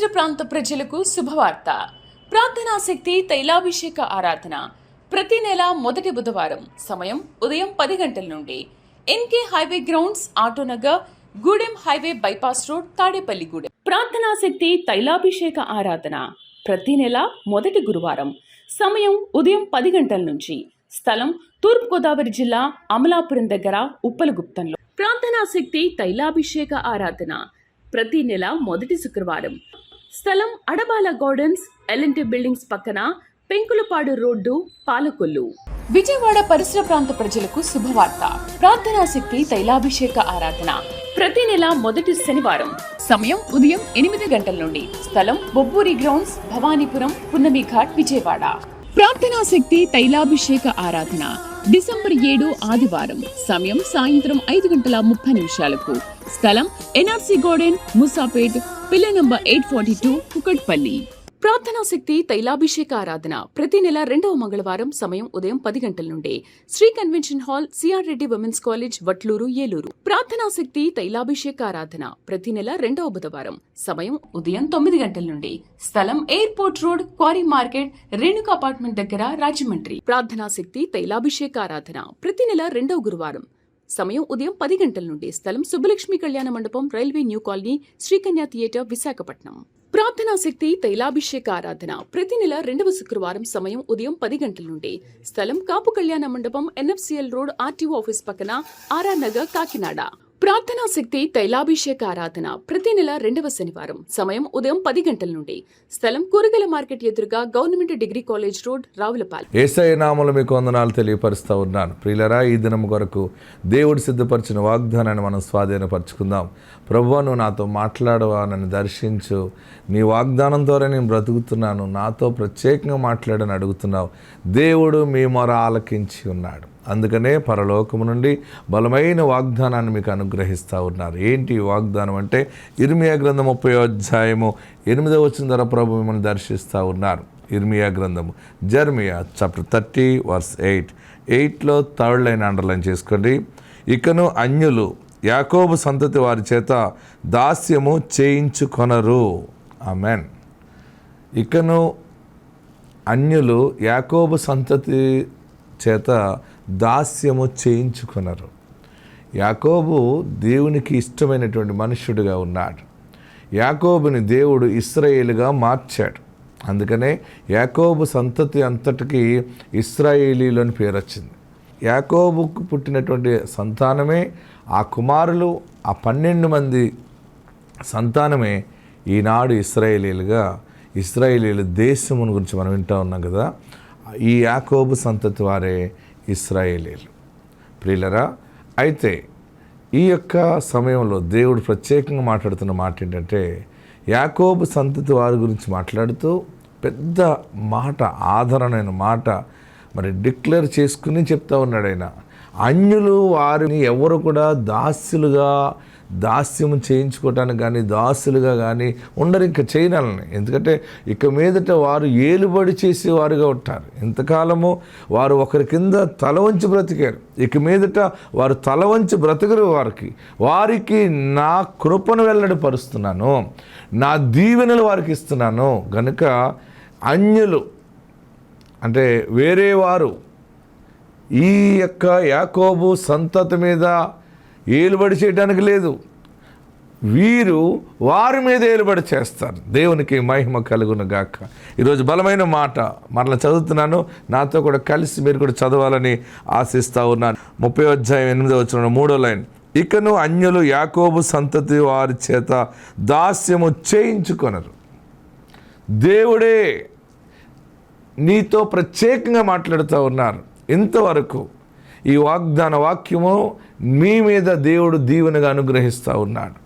పరిసర ప్రాంత ప్రజలకు శుభవార్త. ప్రార్థనాశక్తి తైలాభిషేక ఆరాధన ప్రతి నెల మొదటి బుధవారం. సమయం ఉదయం 10 గంటల నుండి. N K highway grounds, Autonagar, Gudem highway bypass road, Tadepalligudem. ప్రార్థనాశక్తి తైలాభిషేక ఆరాధన ప్రతి నెల మొదటి గురువారం. సమయం ఉదయం 10 గంటల నుంచి. స్థలం తూర్పుగోదావరి జిల్లా, అమలాపురం దగ్గర, ఉప్పలగుప్తంలో. ప్రార్థనాశక్తి తైలాభిషేక ఆరాధన ప్రతి నెల మొదటి శుక్రవారం. స్థలం అడబాల గార్డెన్స్, ఎల్ఎన్టీ బిల్డింగ్స్ పక్కన, పెంకులపాడు రోడ్డు, పాలకొల్లు. విజయవాడ పరిసర ప్రాంత ప్రజలకు శుభవార్త. ప్రార్థనాశక్తి తైలాభిషేక ఆరాధన ప్రతి నెల మొదటి శనివారం. సమయం ఉదయం 8 గంటల నుండి. స్థలం బొబ్బూరి గ్రౌండ్స్, భవానీపురం, పున్నమి ఘాట్, విజయవాడ. ప్రార్థనాశక్తి తైలాభిషేక ఆరాధన డిసెంబర్ 7 ఆదివారం. సమయం సాయంత్రం 5:30 స్థలం ఎన్ఆర్సీ గార్డెన్, ముసాపేట్, పిల్ల నంబర్ 842, కుకట్పల్లి. ప్రార్థనాశక్తి తైలాభిషేక ఆరాధన ప్రతి నెల 2వ మంగళవారం. సమయం ఉదయం 10 గంటల నుండి. Shri convention hall, CR Reddy women's college, Vatluru, Eluru. ప్రార్థనాశక్తి తైలాభిషేక ఆరాధన ప్రతి నెల 2వ బుధవారం. సమయం ఉదయం 9 గంటల నుండి. స్థలం airport road, quarry market, Renuka apartment దగ్గర, రాజమండ్రి. ప్రార్థనాశక్తి తైలాభిషేక ఆరాధన ప్రతి నెల 2వ గురువారం. సమయం ఉదయం 10 గంటల నుండి. స్థలం Subbalakshmi Kalyana Mandapam, railway new colony, Srikanya theatre, Visakhapatnam. ప్రార్థనాశక్తి తైలాభిషేక ఆరాధన ప్రతి నెల 2వ శుక్రవారం. సమయం ఉదయం 10 గంటల నుండి. స్థలం కాపు కళ్యాణ మండపం, ఎన్ఎఫ్సిఎల్ రోడ్, ఆర్టీఓ ఆఫీస్ పక్కన, ఆర్ఆర్ నగర్, కాకినాడ. ప్రార్థనాశక్తి తైలాభిషేక ఆరాధన ప్రతి నెల 2వ శనివారం. సమయం ఉదయం 10 గంటల నుండి. స్థలం కూరగాయల మార్కెట్ ఎదురుగా, government degree college road, Ravulapalem. Yesayya నామములో మీకు వందనాలు తెలియపరుస్తూ ఉన్నాను. ప్రియులరా, ఈ దినం కొరకు దేవుడు సిద్ధపరిచిన వాగ్దానాన్ని మనం స్వాధీనపరచుకుందాం. ప్రభువా, నువ్వు నాతో మాట్లాడవా, నన్ను దర్శించు, నీ వాగ్దానం ద్వారా నేను బ్రతుకుతున్నాను, నాతో ప్రత్యేకంగా మాట్లాడని అడుగుతున్నావు. దేవుడు మీ మొర ఆలకించి ఉన్నాడు. అందుకనే పరలోకము నుండి బలమైన వాగ్దానాన్ని మీకు అనుగ్రహిస్తూ ఉన్నారు. ఏంటి ఈ వాగ్దానం అంటే, ఇర్మియా గ్రంథం 30వ అధ్యాయము 8వ వచనం ద్వారా ప్రభు మిమ్మల్ని దర్శిస్తూ ఉన్నారు. ఇర్మియా గ్రంథము, జెర్మియా చాప్టర్ 30 వర్స్ 8లో థర్డ్ లైన్ అండర్లైన్ చేసుకోండి. ఇకను అన్యులు యాకోబు సంతతి వారి చేత దాస్యము చేయించుకొనరు. ఆమెన్. ఇకను అన్యులు యాకోబు సంతతి చేత దాస్యము చేయించుకున్నారు. యాకోబు దేవునికి ఇష్టమైనటువంటి మనుష్యుడిగా ఉన్నాడు. యాకోబుని దేవుడు ఇశ్రాయేలుగా మార్చాడు. అందుకనే యాకోబు సంతతి అంతటికి ఇశ్రాయేలీలు అని పేరు వచ్చింది. యాకోబుకు పుట్టినటువంటి సంతానమే, ఆ కుమారులు, ఆ 12 మంది సంతానమే ఈనాడు ఇశ్రాయేలీల దేశమును గురించి మనం వింటూ ఉన్నాం కదా. ఈ యాకోబు సంతతి వారే ఇశ్రాయేలీలు. ప్రియులరా, అయితే ఈ యొక్క సమయంలో దేవుడు ప్రత్యేకంగా మాట్లాడుతున్న మాట ఏంటంటే, యాకోబు సంతతి వారి గురించి మాట్లాడుతూ పెద్ద మాట, ఆదరణైన మాట మరి డిక్లేర్ చేసుకుని చెప్తా ఉన్నాడు ఆయన. అన్యులు వారిని ఎవరు కూడా దాస్యము చేయించుకోవటానికి కానీ, దాసులుగా కానీ ఉండరు. ఇంకా చేయనాలని. ఎందుకంటే ఇక మీదట వారు ఏలుబడి చేసేవారుగా ఉంటారు. ఇంతకాలము వారు ఒకరి కింద తల వంచి బ్రతికారు. ఇక మీదట వారు తల వంచి బ్రతకరు. వారికి నా కృపను వెల్లడిపరుస్తున్నాను, నా దీవెనలు వారికి ఇస్తున్నాను. గనుక అన్యులు అంటే వేరే వారు ఈ యొక్క యాకోబు సంతతి మీద ఏలుబడి చేయడానికి లేదు. వీరు వారి మీద ఏలుబడి చేస్తారు. దేవునికి మహిమ కలుగును గాక. ఈరోజు బలమైన మాట మరలా చదువుతున్నాను, నాతో కూడా కలిసి మీరు కూడా చదవాలని ఆశిస్తూ ఉన్నాను. 30వ అధ్యాయం 8వ వచనం 3వ లైన్. ఇకను అన్యులు యాకోబు సంతతి వారి చేత దాస్యము చేయించుకొనరు. దేవుడే నీతో ప్రత్యేకంగా మాట్లాడుతూ ఉన్నారు. ఇంతవరకు ఈ వాగ్దాన వాక్యము మీ మీద దేవుడు దీవెనగా అనుగ్రహిస్తూ ఉన్నాడు.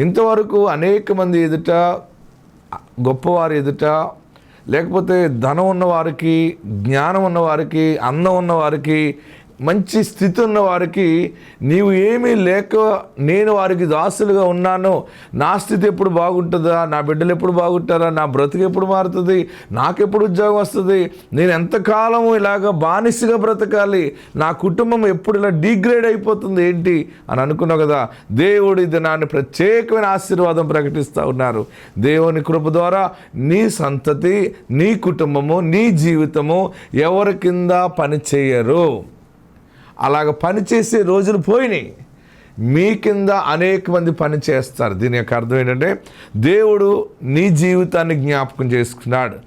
ఇంతవరకు అనేక మంది ఎదుట, గొప్పవారి ఎదుట, లేకపోతే ధనం ఉన్నవారికి, జ్ఞానం ఉన్నవారికి, అందం ఉన్నవారికి మంచి స్థితి ఉన్న వారికి నీవు ఏమీ లేక నేను వారికి దాసులుగా ఉన్నాను, నా స్థితి ఎప్పుడు బాగుంటుందా, నా బిడ్డలు ఎప్పుడు బాగుంటారా, నా బ్రతుకు ఎప్పుడు మారుతుంది, నాకెప్పుడు ఉద్యోగం వస్తుంది, నేను ఎంతకాలము ఇలాగ బానిసగా బ్రతకాలి, నా కుటుంబం ఎప్పుడు ఇలా డిగ్రేడ్ అయిపోతుంది ఏంటి అని అనుకున్నావు కదా. దేవుడి దినాన్ని ప్రత్యేకమైన ఆశీర్వాదం ప్రకటిస్తూ ఉన్నారు. దేవుని కృప ద్వారా నీ సంతతి, నీ కుటుంబము, నీ జీవితము ఎవరి కింద పని చేయరు. అలాగ పనిచేసే రోజులు పోయినాయి. మీ కింద అనేక మంది పని చేస్తారు. దీని యొక్క అర్థం ఏంటంటే దేవుడు నీ జీవితాన్ని జ్ఞాపకం చేసుకున్నాడు.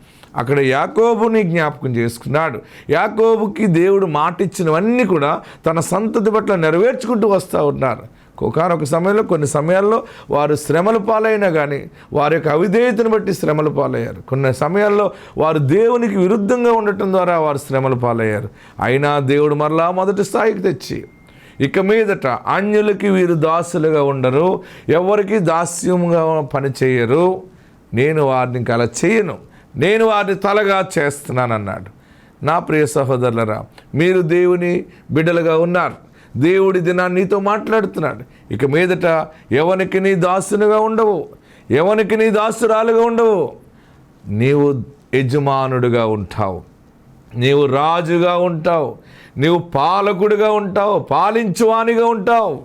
అక్కడ యాకోబుని జ్ఞాపకం చేసుకున్నాడు. యాకోబుకి దేవుడు మాట ఇచ్చినవన్నీ కూడా తన సంతతి పట్ల నెరవేర్చుకుంటూ వస్తూ ఉన్నారు. ఒకనొక సమయంలో, కొన్ని సమయాల్లో వారు శ్రమల పాలైనా కానీ వారి యొక్క అవిధేయతను బట్టి శ్రమల పాలయ్యారు. కొన్ని సమయాల్లో వారు దేవునికి విరుద్ధంగా ఉండటం ద్వారా వారు శ్రమల పాలయ్యారు. అయినా దేవుడు మరలా మొదటి స్థాయికి తెచ్చి ఇక మీదట అన్యులకి వీరు దాసులుగా ఉండరు, ఎవరికి దాస్యంగా పని చేయరు, నేను వారిని ఇంకా అలా చేయను, నేను వారిని తలగా చేస్తున్నానన్నాడు. నా ప్రియ సహోదరులరా, మీరు దేవుని బిడ్డలుగా ఉన్నారు. దేవుడి దినాన్ని నీతో మాట్లాడుతున్నాడు. ఇక మీదట ఎవరికి నీ దాసునిగా ఉండవు, ఎవరికి నీ దాసురాలుగా ఉండవు. నీవు యజమానుడిగా ఉంటావు, నీవు రాజుగా ఉంటావు, నీవు పాలకుడిగా ఉంటావు, పాలించువానిగా ఉంటావు,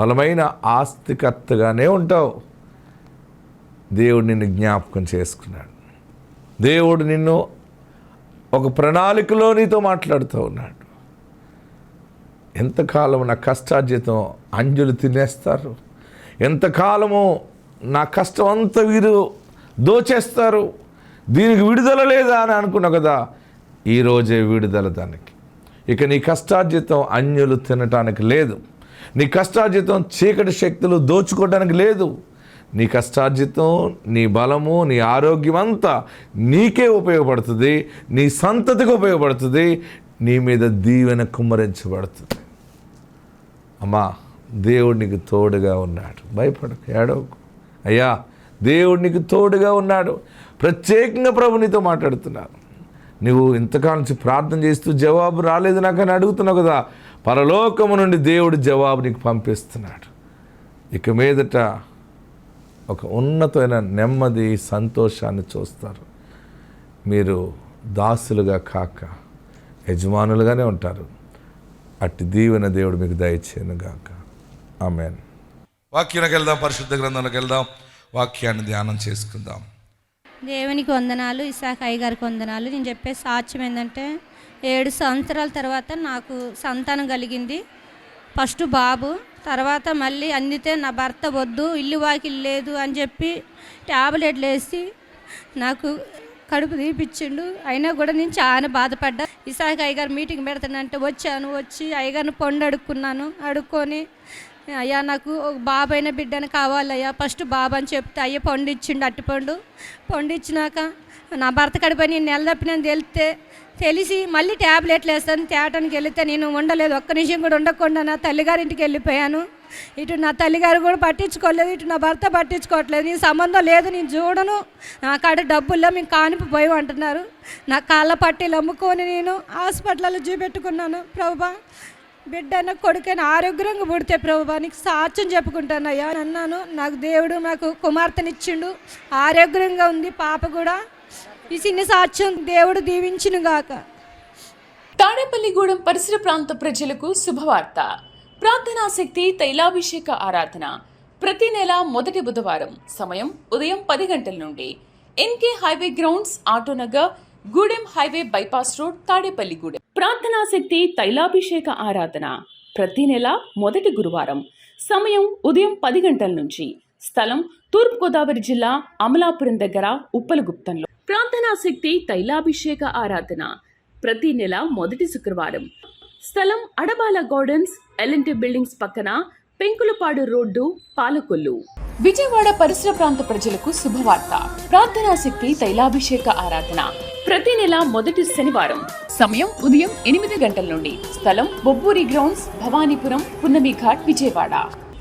బలమైన ఆస్తికర్తగానే ఉంటావు. దేవుడు నిన్ను జ్ఞాపకం చేసుకున్నాడు. దేవుడు నిన్ను ఒక ప్రణాళికలో నీతో మాట్లాడుతూ ఉన్నాడు. ఎంతకాలము నా కష్టార్జితం అంజులు తినేస్తారు, ఎంతకాలము నా కష్టం అంతా వీరు దోచేస్తారు, దీనికి విడుదల లేదా అని అనుకున్నావు కదా. ఈరోజే విడుదల దానికి. ఇక నీ కష్టార్జితం అన్యులు తినటానికి లేదు, నీ కష్టార్జితం చీకటి శక్తులు దోచుకోవడానికి లేదు. నీ కష్టార్జితం, నీ బలము, నీ ఆరోగ్యం అంతా నీకే ఉపయోగపడుతుంది, నీ సంతతికి ఉపయోగపడుతుంది, నీ మీద దీవెన కుమ్మరించబడుతుంది. అమ్మా, దేవుడు నీకు తోడుగా ఉన్నాడు, భయపడకు, ఏడవకు. అయ్యా, దేవుడు నీకు తోడుగా ఉన్నాడు. ప్రత్యేకంగా ప్రభు నీతో మాట్లాడుతున్నాను. నువ్వు ఇంతకాలం నుంచి ప్రార్థన చేస్తూ జవాబు రాలేదు నాకని అడుగుతున్నావు కదా. పరలోకము నుండి దేవుడు జవాబు నీకు పంపిస్తున్నాడు. ఇక మీదట ఒక ఉన్నతమైన నెమ్మది, సంతోషాన్ని చూస్తారు. మీరు దాసులుగా కాక యజమానులుగానే ఉంటారు. అట్టి దీవెన దేవుడు మీకు దయచేయను గాక. ఆమేన్. వాక్యానికి వెళ్దాం, పరిశుద్ధ గ్రంథంలోకి వెళ్దాం, వాక్యాన్ని ధ్యానం చేసుకుందాం. దేవునికి వందనాలు, ఇసాక్ అయ్య గారికి వందనాలు. నేను చెప్పే సాక్ష్యం ఏంటంటే 7 సంవత్సరాల తర్వాత నాకు సంతానం కలిగింది. ఫస్ట్ బాబు, తర్వాత మళ్ళీ అందితే నా భర్త వద్దు, ఇల్లు వాకిలు లేదు అని చెప్పి ట్యాబ్లెట్లు వేసి నాకు కడుపు తీపిచ్చిండు. అయినా కూడా నేను చాలా బాధపడ్డా. ఇసాక్ అయ్యగారు మీటింగ్ పెడతానంటే వచ్చాను. వచ్చి అయ్యగారిని పండు అడుక్కొని అయ్యా నాకు ఒక బాబు అయిన బిడ్డని కావాలయ్యా, ఫస్ట్ బాబు అని చెప్తే అయ్యా పండు ఇచ్చిండు, పండు ఇచ్చినాక నా భర్త కడుపు నేను నెల తప్పినని తెలిసి మళ్ళీ ట్యాబ్లెట్లు వేస్తాను తేటానికి వెళితే నేను ఉండలేదు, ఒక్క నిమిషం కూడా ఉండకుండా నా తల్లిగారింటికి వెళ్ళిపోయాను. ఇటు నా తల్లిగారు కూడా పట్టించుకోలేదు, ఇటు నా భర్త పట్టించుకోవట్లేదు. నీ సంబంధం లేదు, నేను చూడను, నా కాడ డబ్బుల్లో మేము కానిపోయి అంటున్నారు. నా కాళ్ళ పట్టీలు అమ్ముకొని నేను హాస్పిటల్లో చూపెట్టుకున్నాను. ప్రభువా, బిడ్డ నాకు కొడుకైనా ఆరోగ్యంగా పుడితే ప్రభువా నీకు సాక్ష్యం చెప్పుకుంటాను అయ్యా అన్నాను. నాకు దేవుడు నాకు కుమార్తెనిచ్చిండు, ఆరోగ్యంగా ఉంది పాప కూడా. ఈ చిన్న సాక్ష్యం దేవుడు దీవించును గాక. తాడేపల్లిగూడెం పరిసర ప్రాంత ప్రజలకు శుభవార్త. ప్రార్థనాశక్తి తైలాభిషేక ఆరాధన ప్రతి నెల మొదటి బుధవారం, సమయం ఉదయం 10 గంటల నుండి. N K highway grounds, Autonagar, Gudem highway bypass road, Tadepalligudem. ప్రార్థనాశక్తి తైలాభిషేక ఆరాధన ప్రతి నెల మొదటి గురువారం, సమయం ఉదయం 10 గంటల నుంచి. స్థలం తూర్పుగోదావరి జిల్లా అమలాపురం దగ్గర ఉప్పలగుప్తంలో. ప్రార్థనాశక్తి తైలాభిషేక ఆరాధన ప్రతి నెల మొదటి శుక్రవారం. స్థలం అడబాల గార్డెన్స్, ఎల్ఎన్టీ బిల్డింగ్స్ పక్కన, పెంకులపాడు రోడ్డు, పాలకొల్లు. విజయవాడ పరిసర ప్రాంత ప్రజలకు శుభవార్త. ప్రార్థనాశక్తి తైలాభిషేక ఆరాధన ప్రతి నెల మొదటి శనివారం, సమయం ఉదయం 8 గంటల నుండి. స్థలం బొబ్బూరి గ్రౌండ్స్, భవానీపురం, పున్నమి ఘాట్, విజయవాడ.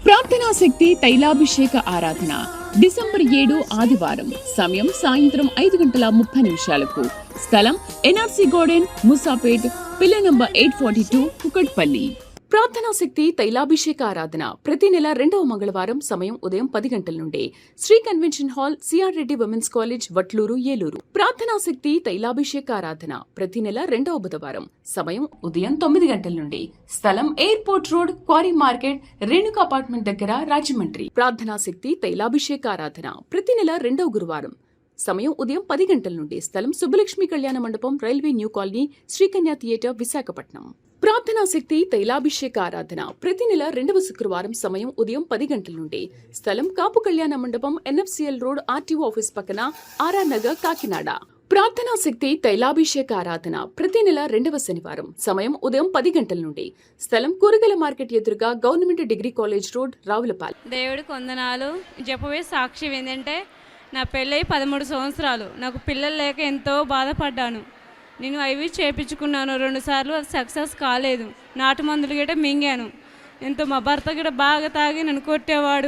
ప్రార్థనాశక్తి తైలాభిషేక ఆరాధన డిసెంబర్ 7 ఆదివారం, సమయం సాయంత్రం 5:30 స్థలం N R C garden, Moosapet, pillar number 842 Kukatpally. ప్రార్థనా శక్తి తైలాభిషేక ఆరాధన ప్రతి నెల 2వ మంగళవారం సమయం ఉదయం 10 గంటల నుండి Shri convention hall, CR Reddy women's college, Vatluru, Eluru. ప్రార్థనా శక్తి తైలాభిషేక ఆరాధన ప్రతి నెల 2వ బుధవారం సమయం ఉదయం 9 గంటల నుండి స్థలం airport road, quarry market, Renuka apartment దగ్గర, రాజమండ్రి. ప్రార్థనా శక్తి తైలాభిషేక ఆరాధన ప్రతి నెల 2వ గురువారం సమయం ఉదయం 10 గంటల నుండి స్థలం Subbalakshmi Kalyana Mandapam, railway new colony, Srikanya theatre, Visakhapatnam. ప్రార్థనా శక్తి తైలాభిషేక ఆరాధన ప్రతి నెల 2వ శుక్రవారం సమయం ఉదయం 10 గంటల నుండి స్థలం కాపు కళ్యాణ మండపం, ఎన్ఎఫ్సిఎల్ రోడ్, ఆర్టీఓ ఆఫీస్ పక్కన, ఆర్ఆర్ నగర్, కాకినాడ. ప్రార్థనా శక్తి తైలాభిషేక ఆరాధన ప్రతి నెల 2వ శనివారం సమయం ఉదయం 10 గంటల నుండి స్థలం కూరగాయల మార్కెట్ ఎదురుగా, government degree college road, Ravulapalem. దేవుడికి వందనాలు. చెప్పబోయే సాక్ష్యం ఏంటంటే, నా పెళ్ళై 13 సంవత్సరాలు, నాకు పిల్లలు లేక ఎంతో బాధపడ్డాను. నేను అవి చేయించుకున్నాను 2 సార్లు, అది సక్సెస్ కాలేదు. నాటు మందులు గిట్ట మింగాను. ఎంతో మా భర్త గిట్ట బాగా తాగి నన్ను కొట్టేవాడు.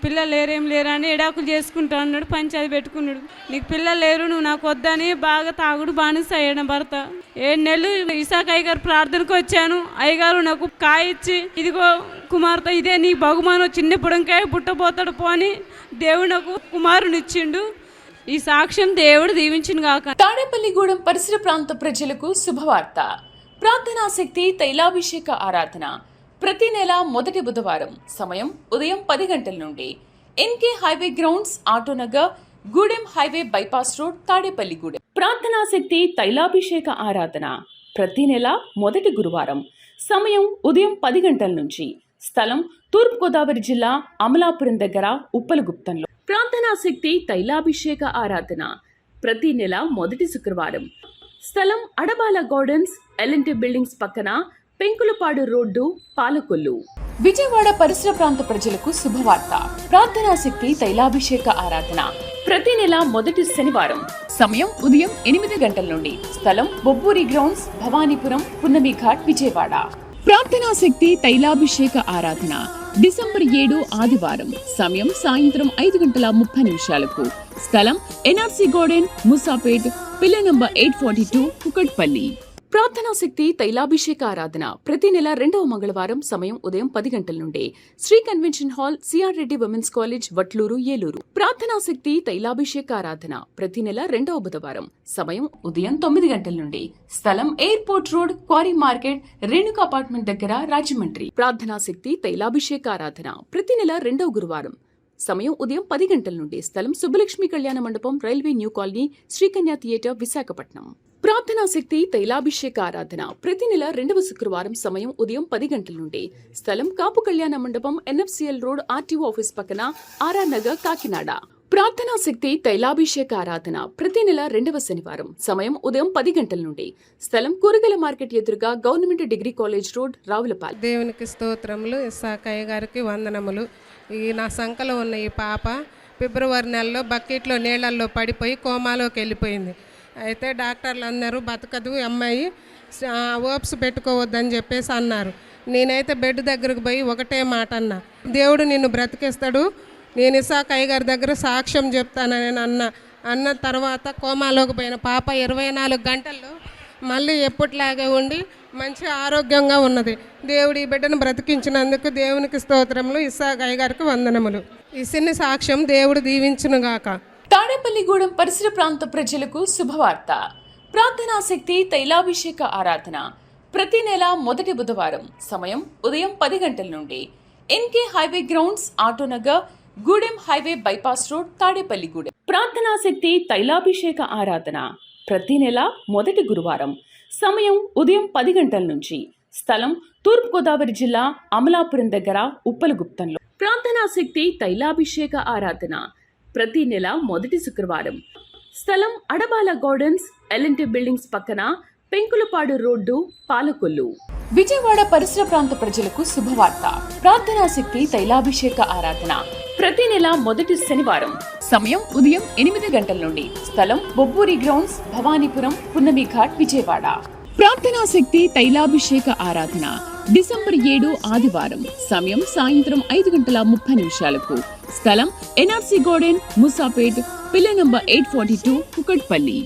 పిల్లలు లేరేం లేరా అని ఎడాకులు చేసుకుంటా అన్నాడు, పంచాయతీ పెట్టుకున్నాడు. నీకు పిల్లలు లేరు, నువ్వు నాకు వద్దని బాగా తాగుడు బానిస అయ్యాడు నా భర్త. 7 నెలలు ఇసాక్ అయ్యగారు ప్రార్థనకు వచ్చాను. అయ్యగారు నాకు కాయ ఇచ్చి, ఇదిగో కుమార్తె, ఇదే నీ బహుమానం, చిన్న బుడంకాయ పుట్టబోతాడు పో అని దేవుడు నాకు కుమారునిచ్చిండు. ఈ సాక్ష్యం దేవుడు దీవించిన గాక. తాడేపల్లిగూడెం పరిసర ప్రాంత ప్రజలకు శుభవార్త. ప్రార్థనా శక్తి తైలాభిషేక ఆరాధన ప్రతి నెల మొదటి బుధవారం సమయం ఉదయం 10 గంటల నుండి N K highway grounds, Autonagar, Gudem highway bypass road, Tadepalligudem. ప్రార్థనా శక్తి తైలాభిషేక ఆరాధన ప్రతి నెల మొదటి గురువారం సమయం ఉదయం 10 గంటల నుంచి స్థలం తూర్పుగోదావరి జిల్లా, అమలాపురం దగ్గర, ఉప్పలగుప్తంలో. ప్రార్థనా శక్తి తైలాభిషేక ఆరాధన ప్రతి నెల మొదటి శుక్రవారం స్థలం అడబాల గార్డెన్స్, ఎల్ఎన్టీ బిల్డింగ్స్ పక్కన, పెంకులపాడు రోడ్డు, పాలకొల్లు. విజయవాడ పరిసర ప్రాంత ప్రజలకు శుభవార్త. ప్రార్థనా శక్తి తైలాభిషేక ఆరాధన ప్రతి నెల మొదటి శనివారం సమయం ఉదయం 8 గంటల నుండి స్థలం బొబ్బూరి గ్రౌండ్స్, భవానీపురం, పున్నమి ఘాట్, విజయవాడ. ప్రార్థనా శక్తి తైలాభిషేక ఆరాధన డిసెంబర్ 7 ఆదివారం సమయం సాయంత్రం 5:30 స్థలం N R C garden, Moosapet, pillar number 842 Kukatpally. ప్రార్థనా శక్తి తైలాభిషేక ఆరాధన ప్రతి నెల 2వ మంగళవారం సమయం ఉదయం 10 గంటల నుండి Shri convention hall, CR Reddy women's college, Vatluru, Eluru. ప్రార్థనా శక్తి తైలాభిషేక ఆరాధన ప్రతి నెల 2వ బుధవారం సమయం ఉదయం 9 గంటల నుండి స్థలం airport road, quarry market, Renuka apartment దగ్గర, రాజమండ్రి. ప్రార్థనా శక్తి తైలాభిషేక ఆరాధన ప్రతి నెల 2వ గురువారం సమయం ఉదయం 10 గంటల నుండి స్థలం Subbalakshmi Kalyana Mandapam, railway new colony, Srikanya theatre, Visakhapatnam. ప్రార్థనా శక్తి తైలాభిషేక ఆరాధన ప్రతి నెల 2వ శుక్రవారం సమయం ఉదయం 10 గంటల నుండి స్థలం కాపు కళ్యాణ మండపం, ఎన్ఎఫ్సిఎల్ రోడ్, ఆర్టీఓ ఆఫీస్ పక్కన, ఆర్ఆర్ నగర్, కాకినాడ. ప్రార్థనా శక్తి తైలాభిషేక ఆరాధన ప్రతి నెల 2వ శనివారం సమయం ఉదయం 10 గంటల నుండి స్థలం కూరగాయల మార్కెట్ ఎదురుగా, government degree college road, Ravulapalem. దేవునికి స్తోత్రములు. ఇస్సాక్ అయ్య గారికి వందనములు. ఈ నా సంకలో ఉన్న ఈ పాప ఫిబ్రవరి నెలలో బకెట్లో నీళ్ళల్లో పడిపోయి కోమాలోకి వెళ్ళిపోయింది. అయితే డాక్టర్లు అన్నారు బతకదు అమ్మాయి, ఓప్స్ పెట్టుకోవద్దని చెప్పేసి అన్నారు. నేనైతే బెడ్ దగ్గరకు పోయి ఒకటే మాట అన్నా, దేవుడు నిన్ను బ్రతికిస్తాడు, నేను ఇస్సాక్ అయ్య గారి దగ్గర సాక్ష్యం చెప్తానని అన్న తర్వాత కోమాలోకి పోయిన పాప 24 గంటల్లో మళ్ళీ ఎప్పటిలాగే ఉండి మంచి ఆరోగ్యంగా ఉన్నది. దేవుడు ఈ బిడ్డను బ్రతికించినందుకు దేవునికి స్తోత్రములు. ఇస్సాక్ అయ్య గారికి వందనములు. ఈ చిన్న సాక్ష్యం దేవుడు దీవించునుగాక. తాడేపల్లిగూడెం పరిసర ప్రాంత ప్రజలకు శుభవార్త. ప్రార్థనా శక్తి తైలాభిషేక ఆరాధన ప్రతి నెల మొదటి బుధవారం సమయం ఉదయం 10 గంటల నుండి N K highway grounds, Autonagar, Gudem highway bypass road, Tadepalligudem. ప్రార్థనా శక్తి తైలాభిషేక ఆరాధన ప్రతి నెల మొదటి గురువారం సమయం ఉదయం 10 గంటల నుంచి స్థలం తూర్పుగోదావరి జిల్లా, అమలాపురం దగ్గర, ఉప్పలగుప్తంలో. ప్రార్థనా శక్తి తైలాభిషేక ఆరాధన ప్రతి నెల మొదటి శుక్రవారం స్థలం అడబాల గార్డెన్స్, ఎల్ఎన్టీ బిల్డింగ్స్ పక్కన, పెంకులపాడు రోడ్డు, పాలకొల్లు. విజయవాడ పరిసర ప్రాంత ప్రజలకు శుభవార్త. ప్రార్థనా శక్తి తైలాభిషేక ఆరాధన ప్రతి నెల మొదటి శనివారం సమయం ఉదయం 8 గంటల నుండి స్థలం బొబ్బూరి గ్రౌండ్స్, భవానీపురం, పున్నమి ఘాట్, విజయవాడ. ప్రార్థనా శక్తి తైలాభిషేక ఆరాధన డిసెంబర్ 7 ఆదివారం సమయం సాయంత్రం 5:30 స్థలం N R C garden, Moosapet, pillar number 842 Kukatpally.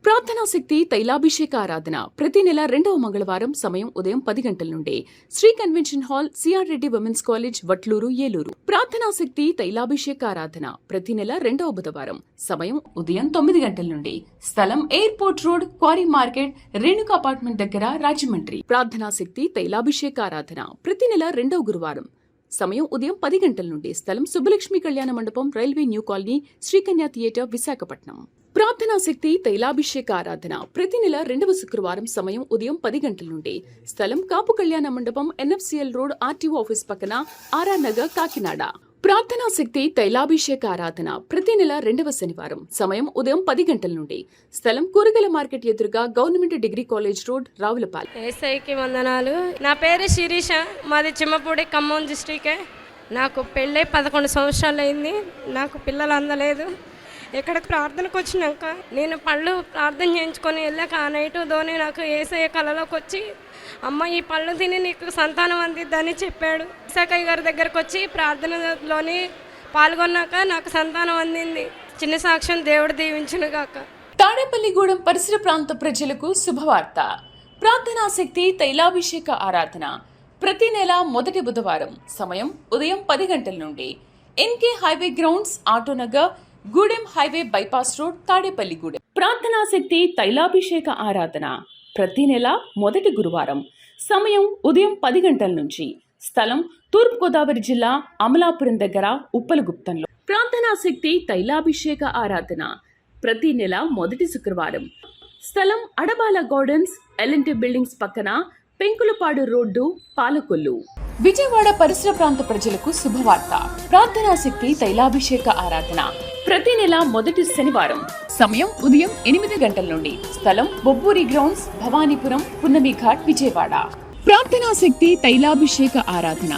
ప్రార్థనా శక్తి తైలాభిషేక ఆరాధన ప్రతి నెల 2వ మంగళవారం సమయం ఉదయం 10 గంటల నుండి Shri convention hall CR Reddy women's college Vatluru Eluru. ప్రార్థనా శక్తి తైలాభిషేక ఆరాధన ప్రతి నెల 2వ బుధవారం సమయం ఉదయం 9 గంటల నుండి స్థలం airport road, quarry market, Renuka apartment దగ్గర, రాజమండ్రి. ప్రార్థనా శక్తి తైలాభిషేక ఆరాధన ప్రతి నెల 2వ గురువారం సమయం ఉదయం 10 గంటల నుండి స్థలం Subbalakshmi Kalyana Mandapam, railway new colony, Srikanya theatre, Visakhapatnam. ప్రార్థనా శక్తి తైలాభిషేక ఆరాధన ప్రతి నెల 2వ శుక్రవారం సమయం ఉదయం 10 గంటల నుండి స్థలం కాపు కళ్యాణ మండపం, ఎన్ఎఫ్సిఎల్ రోడ్, ఆర్టీఓ ఆఫీస్ పక్కన, ఆర్ఆర్ నగర్, కాకినాడ. ప్రార్థనా శక్తి తైలాభిషేక ఆరాధన ప్రతి నెల 2వ శనివారం సమయం ఉదయం 10 గంటల నుండి స్థలం కూరగాయల మార్కెట్ ఎదురుగా, government degree college road, Ravulapalem. ఏసైకి వందనాలు. నా పేరు శిరీష, మాది చిమ్మపూడి, ఖమ్మం డిస్ట్రిక్టే. నాకు పెళ్ళై 11 సంవత్సరాలు అయింది. నాకు పిల్లలు అందలేదు. ఇక్కడికి ప్రార్థనకు వచ్చినాక నేను పళ్ళు ప్రార్థన చేయించుకొని వెళ్ళాక ఆ నైటు ధోని నాకు ఏసయ్య కళలోకి వచ్చి, అమ్మ ఈ పళ్ళు తిని నీకు సంతానం అందిద్దని చెప్పాడు. ఏసయ్య గారి దగ్గరకు వచ్చి ప్రార్థనలోని పాల్గొన్నాక నాకు సంతానం అందింది. చిన్న సాక్ష్యం దేవుడు దీవించును గాక. తాడేపల్లిగూడెం పరిసర ప్రాంత ప్రజలకు శుభవార్త. ప్రార్థనా శక్తి తైలాభిషేక ఆరాధన ప్రతి నెల మొదటి బుధవారం సమయం ఉదయం 10 గంటల నుండి N K highway grounds, Autonagar, Gudem highway bypass road, Tadepalligudem. ప్రార్థనా శక్తి తైలాభిషేక ఆరాధన ప్రతి నెల మొదటి గురువారం సమయం ఉదయం 10 గంటల నుంచి స్థలం తూర్పుగోదావరి జిల్లా, అమలాపురం దగ్గర, ఉప్పలగుప్తంలో. ప్రార్థనా శక్తి తైలాభిషేక ఆరాధన ప్రతి నెల మొదటి శుక్రవారం స్థలం అడబాల గార్డెన్స్, ఎల్ఎన్టీ బిల్డింగ్స్ పక్కన, పెంకులపాడు రోడ్డు, పాలకొల్లు. విజయవాడ పరిసర ప్రాంత ప్రజలకు శుభవార్త. ప్రార్థనా శక్తి తైలాభిషేక ఆరాధన ప్రతి నెల మొదటి శనివారం సమయం ఉదయం 8 గంటల నుండి స్థలం బొబ్బూరి గ్రౌండ్స్, భవానీపురం, పున్నమి ఘాట్, విజయవాడ. ప్రార్థనా శక్తి తైలాభిషేక ఆరాధన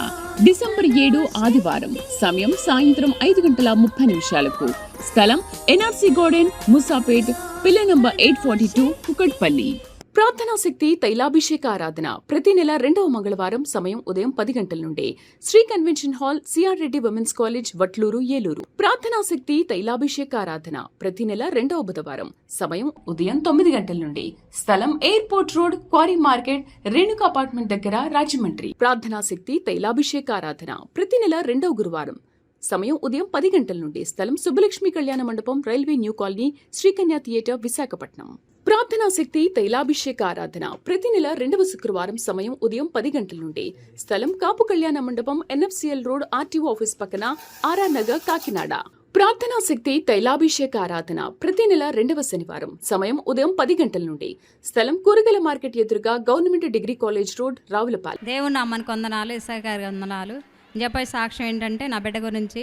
డిసెంబర్ 7 ఆదివారం సమయం సాయంత్రం 5:30 స్థలం ఎన్ఆర్సీ గార్డెన్, ముసాపేట్, పిల్ల నంబర్ 842, కుకట్పల్లి. ప్రార్థనా శక్తి తైలాభిషేక ఆరాధన ప్రతి నెల 2వ మంగళవారం సమయం ఉదయం 10 గంటల నుండి Shri convention hall CR Reddy women's college Vatluru Eluru. ప్రార్థనా శక్తి తైలాభిషేక ఆరాధన ప్రతి నెల 2వ బుధవారం సమయం ఉదయం 9 గంటల నుండి స్థలం airport road, quarry market, Renuka apartment దగ్గర, రాజమండ్రి. ప్రార్థనా శక్తి తైలాభిషేక ఆరాధన ప్రతి నెల 2వ గురువారం సమయం ఉదయం 10 గంటల నుండి స్థలం Subbalakshmi Kalyana Mandapam, railway new colony, Srikanya theatre, Visakhapatnam. ప్రార్థనా శక్తి తైలాభిషేక ఆరాధన ప్రతి నెల 2వ శుక్రవారం సమయం ఉదయం 10 గంటల నుండి స్థలం కాపు కళ్యాణ మండపం, ఎన్ఎఫ్సిఎల్ రోడ్, ఆర్టీఓ ఆఫీస్ పక్కన, ఆర్ఆర్ నగర్, కాకినాడ. ప్రార్థనా శక్తి తైలాభిషేక ఆరాధన ప్రతి నెల 2వ శనివారం సమయం ఉదయం 10 గంటల నుండి స్థలం కూరగాయల మార్కెట్ ఎదురుగా, government degree college road, Ravulapalem. దేవుని నామానికి వందనాలు, ఏసయ్య గారికి వందనాలు. చెప్పే సాక్ష్యం ఏంటంటే, నా బిడ్డ గురించి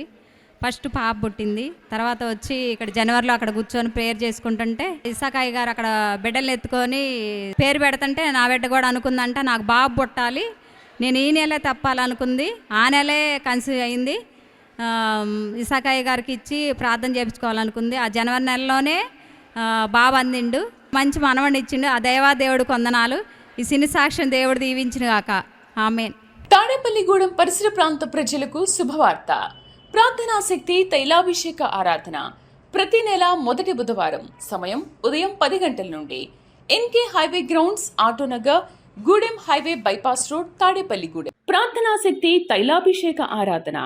ఫస్ట్ పాప పుట్టింది. తర్వాత వచ్చి ఇక్కడ జనవరిలో అక్కడ కూర్చొని ప్రేయర్ చేసుకుంటుంటే ఇసాకాయ గారు అక్కడ బిడ్డలు ఎత్తుకొని పేరు పెడుతుంటే నా బిడ్డ కూడా అనుకుందంట, నాకు బాబు పుట్టాలి, నేను ఈ నెలే తప్పాలనుకుంది. ఆ నెలే కన్సీవ్ అయింది. ఇసాకాయ గారికి ఇచ్చి ప్రార్థన చేయించుకోవాలనుకుంది. ఆ జనవరి నెలలోనే బాబు అందిండు, మంచి మనవడిని ఇచ్చిండు. ఆ దేవుడికి వందనాలు. ఈ సిని సాక్ష్యం దేవుడు దీవించిన గాక. ఆమేన్. తాడేపల్లిగూడెం పరిసర ప్రాంత ప్రజలకు శుభవార్త. ప్రార్థనా శక్తి తైలాభిషేక ఆరాధన ప్రతి నెల మొదటి బుధవారం సమయం ఉదయం 10 గంటల నుండి N K highway grounds, Autonagar, Gudem highway bypass road, Tadepalligudem. ప్రార్థనా శక్తి తైలాభిషేక ఆరాధన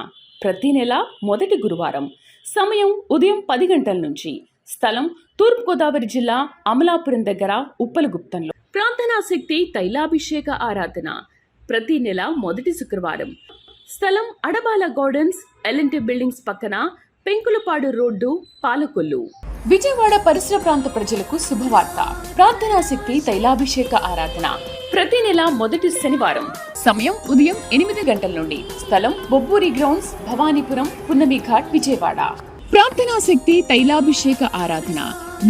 ప్రతి నెల మొదటి గురువారం సమయం ఉదయం 10 గంటల నుంచి స్థలం తూర్పుగోదావరి జిల్లా, అమలాపురం దగ్గర, ఉప్పలగుప్తంలో. ప్రార్థనా శక్తి తైలాభిషేక ఆరాధన ప్రతి నెల మొదటి శుక్రవారం స్థలం అడబాల గార్డెన్స్, ఎల్ఎన్టీ బిల్డింగ్స్ పక్కన, పెంకులపాడు రోడ్డు, పాలకొల్లు. విజయవాడ పరిసర ప్రాంత ప్రజలకు శుభవార్త. ప్రార్థనా శక్తి తైలాభిషేక ఆరాధన ప్రతి నెల మొదటి శనివారం సమయం ఉదయం 8 గంటల నుండి స్థలం బొబ్బూరి గ్రౌండ్స్, భవానీపురం, పున్నమి ఘాట్, విజయవాడ. ప్రార్థనా శక్తి తైలాభిషేక ఆరాధన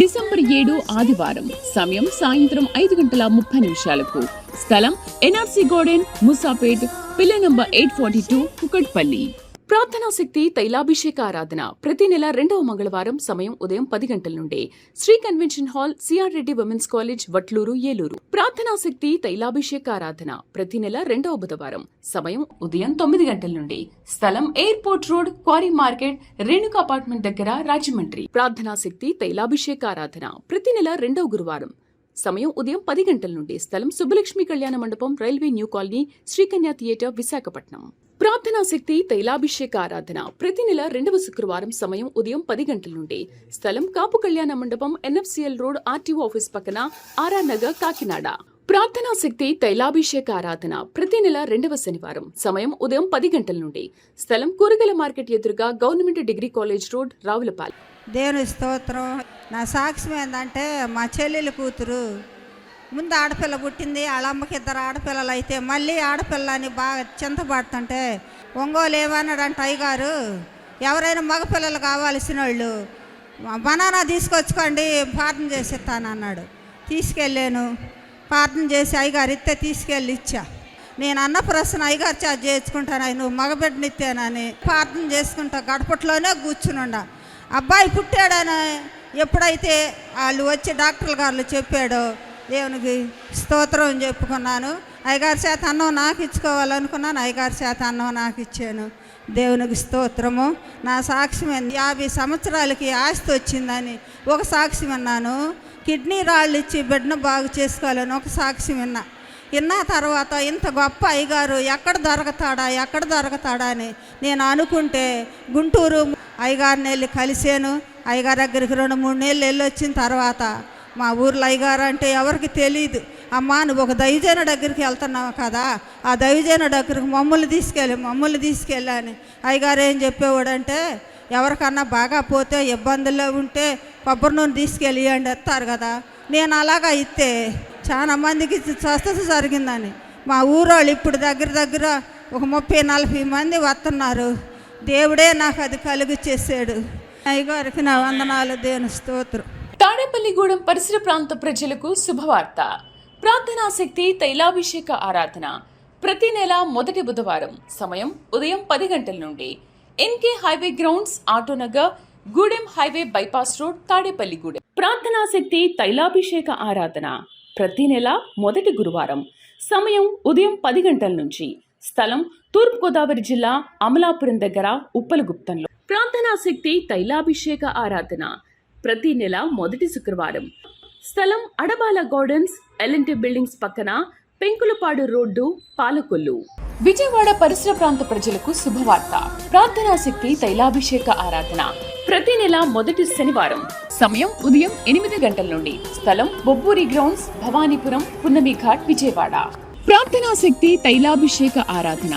డిసెంబర్ 7 ఆదివారం సమయం సాయంత్రం 5:30 స్థలం ఎన్ఆర్సీ గార్డెన్, ముసాపేట్, పిల్ల నంబర్ 842, కుకట్పల్లి. ప్రార్థనా శక్తి తైలాభిషేక ఆరాధన ప్రతి నెల 2వ మంగళవారం సమయం ఉదయం 10 గంటల నుండి Shri convention hall CR Reddy women's college Vatluru Eluru. ప్రార్థనా శక్తి తైలాభిషేక ఆరాధన ప్రతి నెల 2వ బుధవారం సమయం ఉదయం 9 గంటల నుండి స్థలం airport road, quarry market, Renuka apartment దగ్గర, రాజమండ్రి. ప్రార్థనా శక్తి తైలాభిషేక ఆరాధన ప్రతి నెల 2వ గురువారం సమయం ఉదయం 10 గంటల నుండి స్థలం Subbalakshmi Kalyana Mandapam, railway new colony, Srikanya theatre, Visakhapatnam. ప్రార్థనా శక్తి తైలాభిషేక ఆరాధన ప్రతి నెల 2వ శుక్రవారం సమయం ఉదయం 10 గంటల నుండి స్థలం కాపు కళ్యాణ మండపం, ఎన్ఎఫ్సిఎల్ రోడ్, ఆర్టీఓ ఆఫీస్ పక్కన, ఆర్ఆర్ నగర్, కాకినాడ. ప్రార్థనా శక్తి తైలాభిషేక ఆరాధన ప్రతి నెల 2వ శనివారం సమయం ఉదయం 10 గంటల నుండి స్థలం కూరగాయల మార్కెట్ ఎదురుగా, government degree college road, Ravulapalem. దేవుని స్తోత్రం. నా సాక్ష్యం ఏంటంటే మా చెల్లెలు కూతురు ముందు ఆడపిల్ల పుట్టింది, వాళ్ళ అమ్మకి 2 ఆడపిల్లలు అయితే మళ్ళీ ఆడపిల్లని బాగా చింతపడుతుంటే ఒంగోలు ఏమన్నాడంట అయ్యగారు, ఎవరైనా మగపిల్లలు కావాల్సిన వాళ్ళు బనానా తీసుకొచ్చుకోండి ప్రార్థన చేసి ఇస్తానన్నాడు. తీసుకెళ్ళాను, ప్రార్థన చేసి అయ్యగారు ఇస్తే తీసుకెళ్ళి ఇచ్చా. నేను అన్నప్రసన్న అయ్యగారు చార్జ్ చేసుకుంటాను, నువ్వు మగబిడ్డనిచ్చానని ప్రార్థన చేసుకుంటా గడపట్లోనే కూర్చునుండా. అబ్బాయి పుట్టాడని ఎప్పుడైతే వాళ్ళు వచ్చి డాక్టర్ గారు చెప్పాడో దేవునికి స్తోత్రం అని చెప్పుకున్నాను. అయ్యగారి చేత అన్నం నాకు ఇచ్చుకోవాలనుకున్నాను, అయ్యగారి చేత అన్నం నాకు ఇచ్చాను. దేవునికి స్తోత్రము. నా సాక్ష్యం 50 సంవత్సరాలకి ఆస్తి వచ్చిందని ఒక సాక్ష్యం విన్నాను. కిడ్నీ రాళ్ళు ఇచ్చి బిడ్డను బాగు చేసుకోవాలని ఒక సాక్ష్యం విన్నా తర్వాత ఇంత గొప్ప అయ్యగారు ఎక్కడ దొరకతాడా అని నేను అనుకుంటే గుంటూరు అయ్యగారిని వెళ్ళి కలిసాను. అయ్యగారి దగ్గరికి 2-3 నెలలు వెళ్ళి వచ్చిన తర్వాత మా ఊర్లో అయ్యగారు అంటే ఎవరికి తెలియదు. అమ్మా నువ్వు ఒక దైవజనుడి దగ్గరికి వెళ్తున్నావు కదా, ఆ దైవజనుడి దగ్గరికి మమ్మల్ని తీసుకెళ్ళని అయ్యగారు ఏం చెప్పేవాడంటే, ఎవరికన్నా బాగా పోతే ఇబ్బందుల్లో ఉంటే కొబ్బరి నూనె తీసుకెళ్ళియండి ఎత్తారు కదా. నేను అలాగా ఇస్తే చాలా మందికి స్వస్థత జరిగిందని మా ఊరోళ్ళు ఇప్పుడు దగ్గర ఒక 30-40 మంది వస్తున్నారు. దేవుడే నాకు అది కలుగు చేశాడు. అయ్యగారికి నా వందనాలు, దేవుని స్తోత్రం. తాడేపల్లిగూడెం పరిసర ప్రాంత ప్రజలకు శుభవార్త. ప్రార్థనా శక్తి తైలాభిషేక ఆరాధన ప్రతి నెల మొదటి బుధవారం సమయం ఉదయం 10 గంటల నుండి N K highway grounds, Autonagar, Gudem highway bypass road, Tadepalligudem. ప్రార్థనా శక్తి తైలాభిషేక ఆరాధన ప్రతి నెల మొదటి గురువారం సమయం ఉదయం 10 గంటల నుంచి స్థలం తూర్పుగోదావరి జిల్లా, అమలాపురం దగ్గర, ఉప్పలగుప్తంలో. ప్రార్థనా శక్తి తైలాభిషేక ఆరాధన ప్రతి నెల మొదటి శుక్రవారం స్థలం అడబాల గార్డెన్స్, ఎల్ఎన్టీ బిల్డింగ్స్ పక్కన, పెంకులపాడు రోడ్డు, పాలకొల్లు. విజయవాడ పరిసర ప్రాంత ప్రజలకు శుభవార్త. ప్రార్థనా శక్తి తైలాభిషేక ఆరాధన ప్రతి నెల మొదటి శనివారం సమయం ఉదయం 8 గంటల నుండి స్థలం బొబ్బూరి గ్రౌండ్స్, భవానీపురం, పున్నమి ఘాట్, విజయవాడ. ప్రార్థనా శక్తి తైలాభిషేక ఆరాధన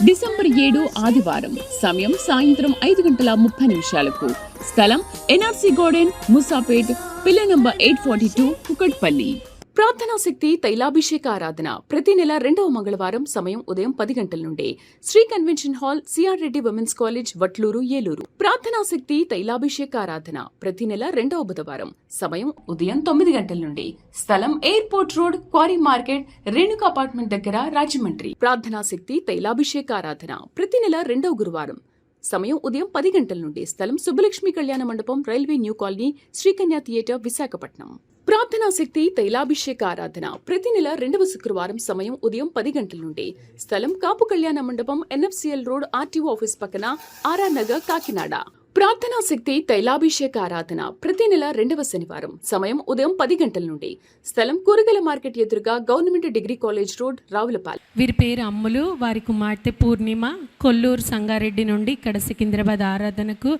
డిసెంబర్ 7 ఆదివారం సమయం సాయంత్రం 5:30 స్థలం ఎన్ఆర్సీ గార్డెన్, ముసాపేట్, పిల్ల నంబర్ 842, కుకట్పల్లి. ప్రార్థనా శక్తి తైలాభిషేక ఆరాధన ప్రతి నెల 2వ మంగళవారం సమయం ఉదయం 10 గంటల నుండి Shri convention hall, CR Reddy women's college, Vatluru Eluru. ప్రార్థనా శక్తి తైలాభిషేక ఆరాధన ప్రతి నెల 2వ బుధవారం సమయం ఉదయం 9 గంటల నుండి స్థలం airport road, quarry market, Renuka apartment దగ్గర, రాజమండ్రి. ప్రార్థనా శక్తి తైలాభిషేక ఆరాధన ప్రతి నెల 2వ గురువారం సమయం ఉదయం 10 గంటల నుండి స్థలం Subbalakshmi Kalyana Mandapam, railway new colony, Srikanya theatre, Visakhapatnam. ప్రార్థనా శక్తి తైలాభిషేక ఆరాధన ప్రతి నెల 2వ శుక్రవారం సమయం ఉదయం 10 గంటల నుండి స్థలం కాపు కళ్యాణ మండపం, ఎన్ఎఫ్సిఎల్ రోడ్, ఆర్టీఓ ఆఫీస్ పక్కన, ఆర్ఆర్ నగర్, కాకినాడ. ప్రార్థనా శక్తి తైలాభిషేక ఆరాధన ప్రతి నెల 2వ శనివారం సమయం ఉదయం 10 గంటల నుండి స్థలం కూరగాయల మార్కెట్ ఎదురుగా, government degree college road, Ravulapalem. వీరి పేరు అమ్ములు, వారి కుమార్తె పూర్ణిమ. కొల్లూరు సంగారెడ్డి నుండి ఇక్కడ సికింద్రాబాద్ ఆరాధనకు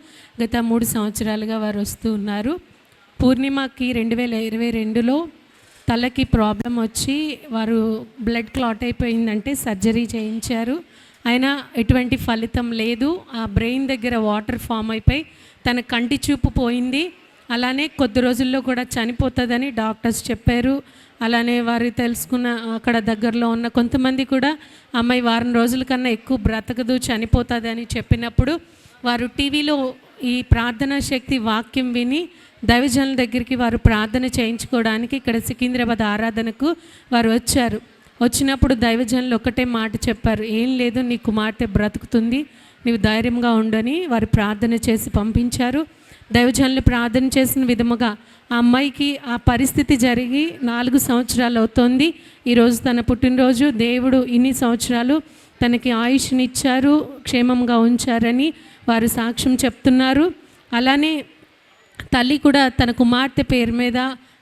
గత 3 సంవత్సరాలుగా వారు వస్తూ ఉన్నారు. పూర్ణిమకి 2022లో తలకి ప్రాబ్లం వచ్చి వారు బ్లడ్ క్లాట్ అయిపోయిందంటే సర్జరీ చేయించారు. అయినా ఎటువంటి ఫలితం లేదు. ఆ బ్రెయిన్ దగ్గర వాటర్ ఫామ్ అయిపోయి తన కంటి చూపు పోయింది. అలానే కొద్ది రోజుల్లో కూడా చనిపోతుందని డాక్టర్స్ చెప్పారు. అలానే వారు తెలుసుకున్న అక్కడ దగ్గరలో ఉన్న కొంతమంది కూడా అమ్మాయి వారం రోజుల కన్నా ఎక్కువ బ్రతకదు, చనిపోతుంది అని చెప్పినప్పుడు వారు టీవీలో ఈ ప్రార్థనా శక్తి వాక్యం విని దైవజనుల దగ్గరికి వారు ప్రార్థన చేయించుకోవడానికి ఇక్కడ సికింద్రాబాద్ ఆరాధనకు వారు వచ్చారు. వచ్చినప్పుడు దైవజనులు ఒకటే మాట చెప్పారు, ఏం లేదు, నీ కుమార్తె బ్రతుకుతుంది, నీవు ధైర్యంగా ఉండని వారు ప్రార్థన చేసి పంపించారు. దైవజనులు ప్రార్థన చేసిన విధముగా ఆ అమ్మాయికి ఆ పరిస్థితి జరిగి 4 సంవత్సరాలు అవుతోంది. ఈరోజు తన పుట్టినరోజు. దేవుడు ఇన్ని సంవత్సరాలు తనకి ఆయుష్నిచ్చారు, క్షేమంగా ఉంచారని వారు సాక్ష్యం చెప్తున్నారు. అలానే తల్లి కూడా తన కుమార్తె పేరు మీద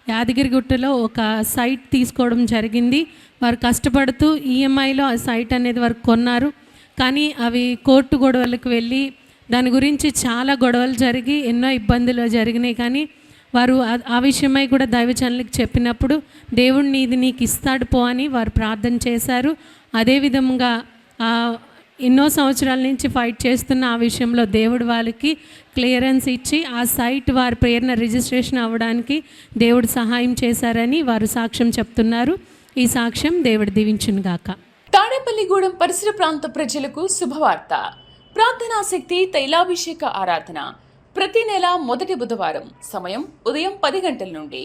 యాదగిరిగుట్టలో ఒక సైట్ తీసుకోవడం జరిగింది. వారు కష్టపడుతూ ఈఎంఐలో ఆ సైట్ అనేది వారు కొన్నారు. కానీ అవి కోర్టు గొడవలకు వెళ్ళి దాని గురించి చాలా గొడవలు జరిగి ఎన్నో ఇబ్బందులు జరిగినాయి. కానీ వారు ఆ విషయమై కూడా దైవజనులకు చెప్పినప్పుడు దేవుడిని ఇది నీకు ఇస్తాడు పో అని వారు ప్రార్థన చేశారు. అదేవిధంగా ఎన్నో సంవత్సరాల నుంచి ఫైట్ చేస్తున్న ఆ విషయంలో దేవుడు వాళ్ళకి క్లియరెన్స్ ఇచ్చి ఆ సైట్ వారి పేరున రిజిస్ట్రేషన్ అవ్వడానికి దేవుడు సహాయం చేశారని వారు సాక్ష్యం చెప్తున్నారు. ఈ సాక్ష్యం దేవుడు దీవించునుగాక. తాడేపల్లిగూడెం పరిసర ప్రాంత ప్రజలకు శుభవార్త. ప్రార్థనాశక్తి తైలాభిషేక ఆరాధన ప్రతి నెల మొదటి బుధవారం. సమయం ఉదయం 10 గంటల నుండి.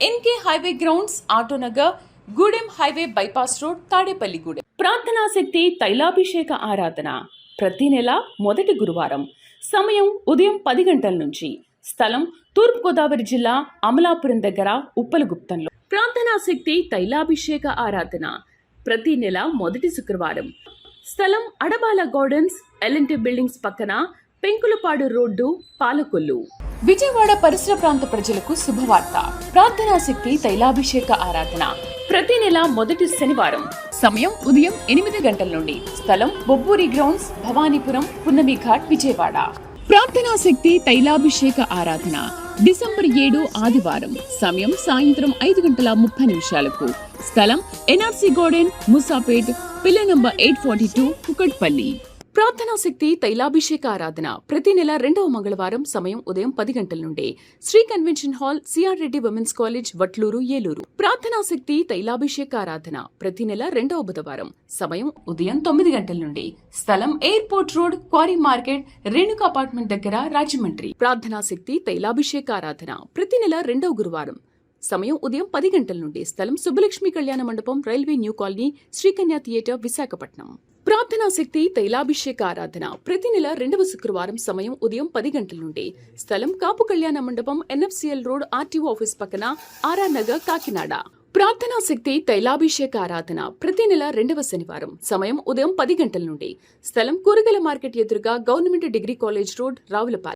N K highway grounds, Autonagar, Gudem highway bypass road, Tadepalligudem. ప్రార్థనాశక్తి తైలాభిషేక ఆరాధన ప్రతి నెల మొదటి గురువారం. సమయం ఉదయం 10 గంటల నుంచి. స్థలం తూర్పుగోదావరి జిల్లా అమలాపురం దగ్గర ఉప్పలగుప్తంలో. ప్రార్థనాశక్తి తైలాభిషేక ఆరాధన ప్రతి నెల మొదటి శుక్రవారం. స్థలం అడబాల గార్డెన్స్, ఎల్ఎన్టీ బిల్డింగ్స్ పక్కన, పెంకులపాడు రోడ్డు, పాలకొల్లు. విజయవాడ పరిసర ప్రాంత ప్రజలకు శుభవార్త. ప్రార్థనాశక్తి తైలాభిషేక ఆరాధన ప్రతి నెల మొదటి శనివారం. సమయం ఉదయం 8 గంటల నుండి. స్థలం బొబ్బూరి గ్రౌండ్స్, భవానీపురం, పున్నమి ఘాట్, విజయవాడ. ప్రార్థనాశక్తి తైలాభిషేక ఆరాధన డిసెంబర్ 7 ఆదివారం. సమయం సాయంత్రం 5:30 స్థలం N R C garden, Moosapet, pillar number 842, Kukatpally. ప్రార్థనాశక్తి తైలాభిషేక ఆరాధన ప్రతి నెల 2వ మంగళవారం. సమయం ఉదయం 10 గంటల నుండి. Shri convention hall, CR Reddy women's college, Vatluru, Eluru. ప్రార్థనాశక్తి తైలాభిషేక ఆరాధన ప్రతి నెల 2వ బుధవారం. సమయం ఉదయం 9 గంటల నుండి. స్థలం airport road, quarry market, Renuka apartment దగ్గర, రాజమండ్రి. ప్రార్థనాశక్తి తైలాభిషేక ఆరాధన ప్రతి నెల 2వ గురువారం. సమయం ఉదయం 10 గంటల నుండి. స్థలం Subbalakshmi Kalyana Mandapam, railway new colony, Srikanya theatre, Visakhapatnam. ప్రార్థనాశక్తి తైలాభిషేక ఆరాధన ప్రతి నెల 2వ శుక్రవారం. సమయం ఉదయం 10 గంటల నుండి. స్థలం కాపు కళ్యాణ మండపం, ఎన్ఎఫ్సిఎల్ రోడ్, ఆర్టీఓ ఆఫీస్ పక్కన, ఆర్ఆర్ నగర్, కాకినాడ. ప్రార్థనాశక్తి తైలాభిషేక ఆరాధన ప్రతి నెల 2వ శనివారం. సమయం ఉదయం 10 గంటల నుండి. స్థలం కూరగాయల మార్కెట్ ఎదురుగా, government degree college road, Ravulapalem.